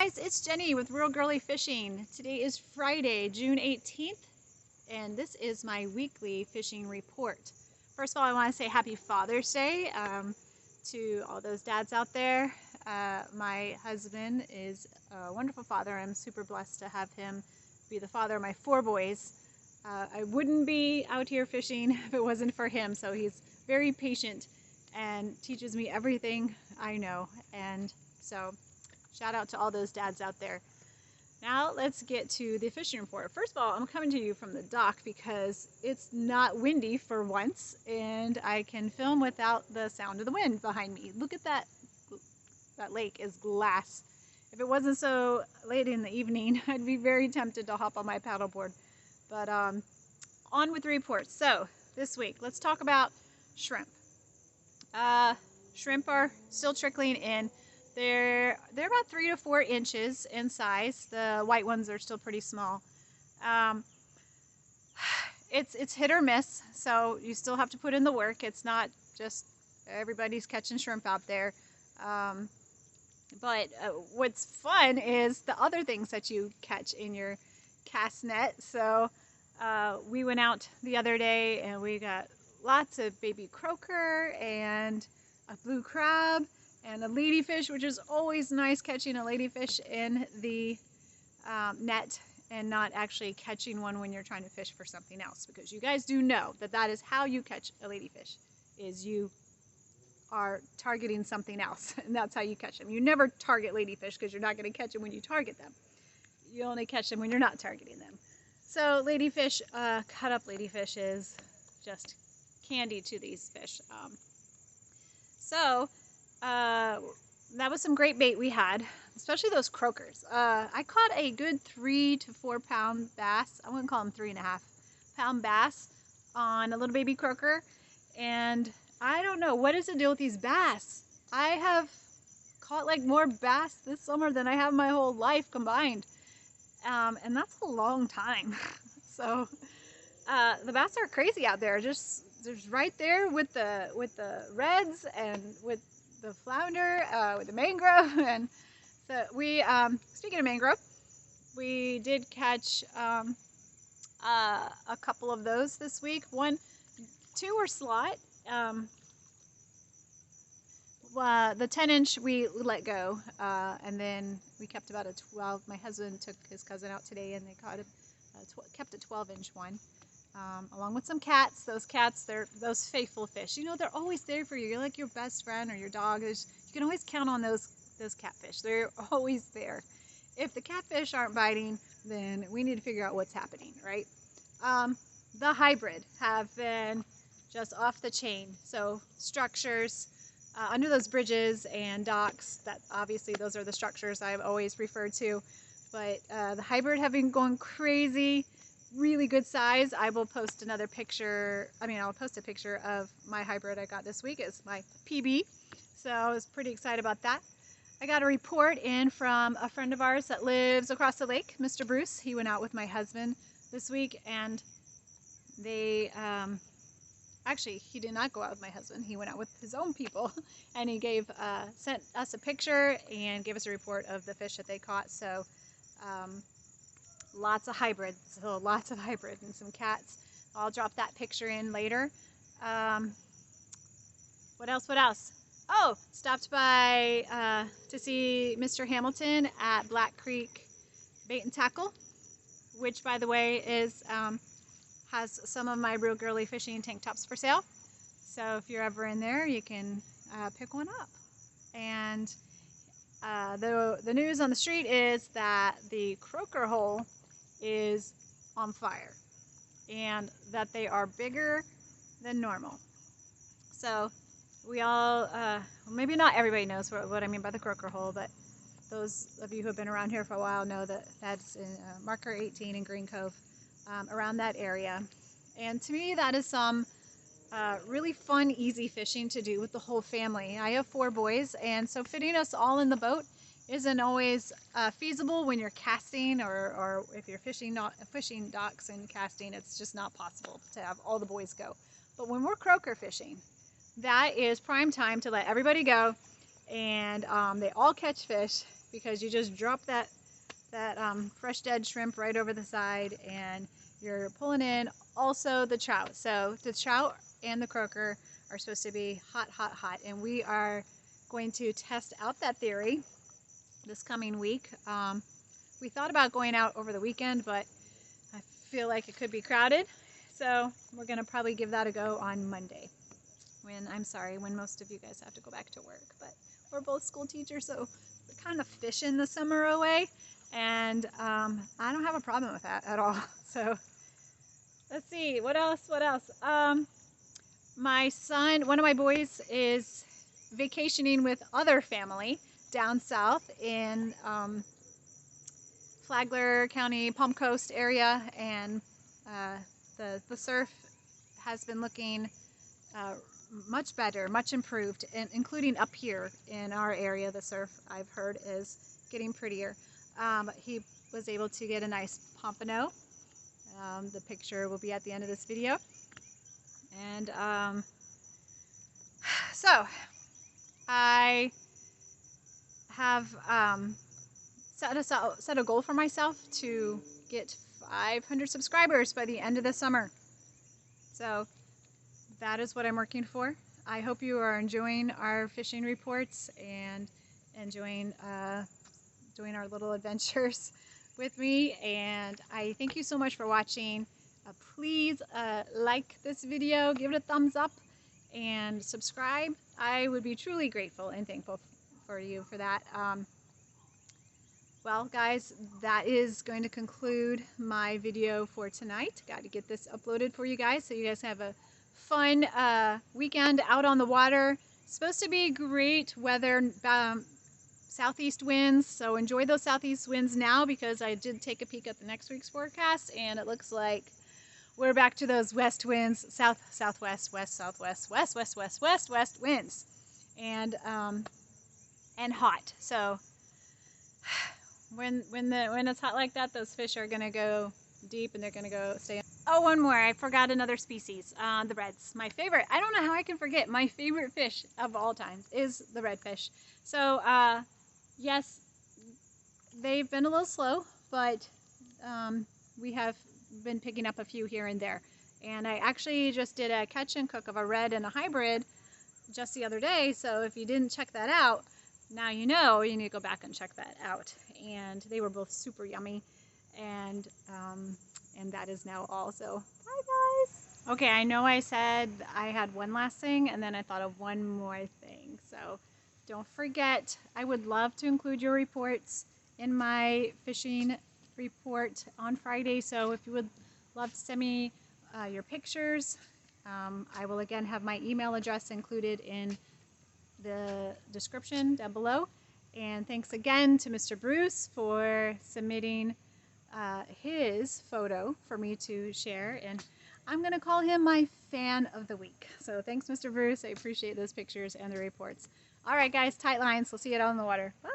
guys, it's Jenny with Real Girly Fishing. Today is Friday, June 18th, and this is my weekly fishing report. First of all, I want to say Happy Father's Day to all those dads out there. My husband is a wonderful father. I'm super blessed to have him be the father of my 4 boys. I wouldn't be out here fishing if it wasn't for him, so he's very patient and teaches me everything I know. And so shout out to all those dads out there. Now let's get to the fishing report. First of all, I'm coming to you from the dock because it's not windy for once and I can film without the sound of the wind behind me. Look at that. That lake is glass. If it wasn't so late in the evening, I'd be very tempted to hop on my paddleboard. But on with the report. So this week, let's talk about shrimp. Shrimp are still trickling in. They're about 3 to 4 inches in size. The white ones are still pretty small. It's hit or miss, so you still have to put in the work. It's not just everybody's catching shrimp out there. But what's fun is the other things that you catch in your cast net. So we went out the other day and we got lots of baby croaker and a blue crab and a ladyfish, which is always nice, catching a ladyfish in the net and not actually catching one when you're trying to fish for something else, because you guys do know that that is how you catch a ladyfish, is you are targeting something else, and that's how you catch them. You never target ladyfish because you're not going to catch them when you target them. You only catch them when you're not targeting them. So ladyfish, cut up ladyfish is just candy to these fish. That was some great bait we had, especially those croakers. I caught a good 3 to 4 pound bass. I wouldn't call them 3.5 pound bass on a little baby croaker. And I don't know, what is the deal with these bass? I have caught like more bass this summer than I have my whole life combined. And that's a long time. So the bass are crazy out there. Just right there with the reds and with the flounder, with the mangrove. And so we, speaking of mangrove, we did catch a couple of those this week. 2 were slot. The 10-inch we let go, and then we kept about a 12. My husband took his cousin out today and they caught kept a 12-inch one. Along with some cats. Those cats, they're those faithful fish. You know, they're always there for you. You're like your best friend or your dog. You can always count on those catfish. They're always there. If the catfish aren't biting, then we need to figure out what's happening, right? The hybrid have been just off the chain. So structures under those bridges and docks, that obviously those are the structures I've always referred to. But the hybrid have been going crazy. Really good size. I will post another picture. I'll post a picture of my hybrid I got this week. It's my PB. So I was pretty excited about that. I got a report in from a friend of ours that lives across the lake, Mr. Bruce. He went out with my husband this week, and they, actually, he did not go out with my husband. He went out with his own people, and he sent us a picture and gave us a report of the fish that they caught. So, lots of hybrids, and some cats. I'll drop that picture in later. What else? Oh, stopped by to see Mr. Hamilton at Black Creek Bait and Tackle, which, by the way, has some of my Real Girly Fishing tank tops for sale. So if you're ever in there, you can pick one up. And the news on the street is that the croaker hole is on fire and that they are bigger than normal. So we all, maybe not everybody knows what I mean by the croaker hole, but those of you who have been around here for a while know that that's in marker 18 in Green Cove, around that area. And to me, that is some really fun, easy fishing to do with the whole family. I have 4 boys, and so fitting us all in the boat isn't always feasible when you're casting, or if you're fishing docks and casting, it's just not possible to have all the boys go. But when we're croaker fishing, that is prime time to let everybody go, and they all catch fish, because you just drop that fresh dead shrimp right over the side, and you're pulling in also the trout. So the trout and the croaker are supposed to be hot, hot, hot, and we are going to test out that theory this coming week. We thought about going out over the weekend, but I feel like it could be crowded, so we're gonna probably give that a go on Monday, when most of you guys have to go back to work. But we're both school teachers, so we're kind of fishing the summer away, and I don't have a problem with that at all. So let's see, what else? My son, one of my boys, is vacationing with other family down south in Flagler County, Palm Coast area, and the surf has been looking much better, much improved, and including up here in our area. The surf, I've heard, is getting prettier. He was able to get a nice pompano. The picture will be at the end of this video. And so I have set a goal for myself to get 500 subscribers by the end of the summer. So that is what I'm working for. I hope you are enjoying our fishing reports and enjoying doing our little adventures with me. And I thank you so much for watching. Please like this video, give it a thumbs up, and subscribe. I would be truly grateful and thankful for you for that. Well, guys, that is going to conclude my video for tonight. Got to get this uploaded for you guys so you guys have a fun weekend out on the water. It's supposed to be great weather, southeast winds, so enjoy those southeast winds now, because I did take a peek at the next week's forecast, and it looks like we're back to those west winds, south, southwest, west, southwest, west, west, west, west, west winds, and hot. So when it's hot like that, those fish are gonna go deep, and they're gonna go stay. Oh, one more. I forgot another species. The reds, my favorite. I don't know how I can forget. My favorite fish of all time is the redfish. So yes, they've been a little slow, but we have been picking up a few here and there. And I actually just did a catch and cook of a red and a hybrid just the other day. So if you didn't check that out, now you know, you need to go back and check that out. And they were both super yummy. And that is now all. So bye, guys. Okay, I know I said I had one last thing, and then I thought of one more thing. So don't forget, I would love to include your reports in my fishing report on Friday. So if you would love to send me your pictures, I will again have my email address included in the description down below. And thanks again to Mr. Bruce for submitting his photo for me to share, and I'm gonna call him my fan of the week. So thanks, Mr. Bruce. I appreciate those pictures and the reports. All right, guys, tight lines. We'll see you out on the water. Bye.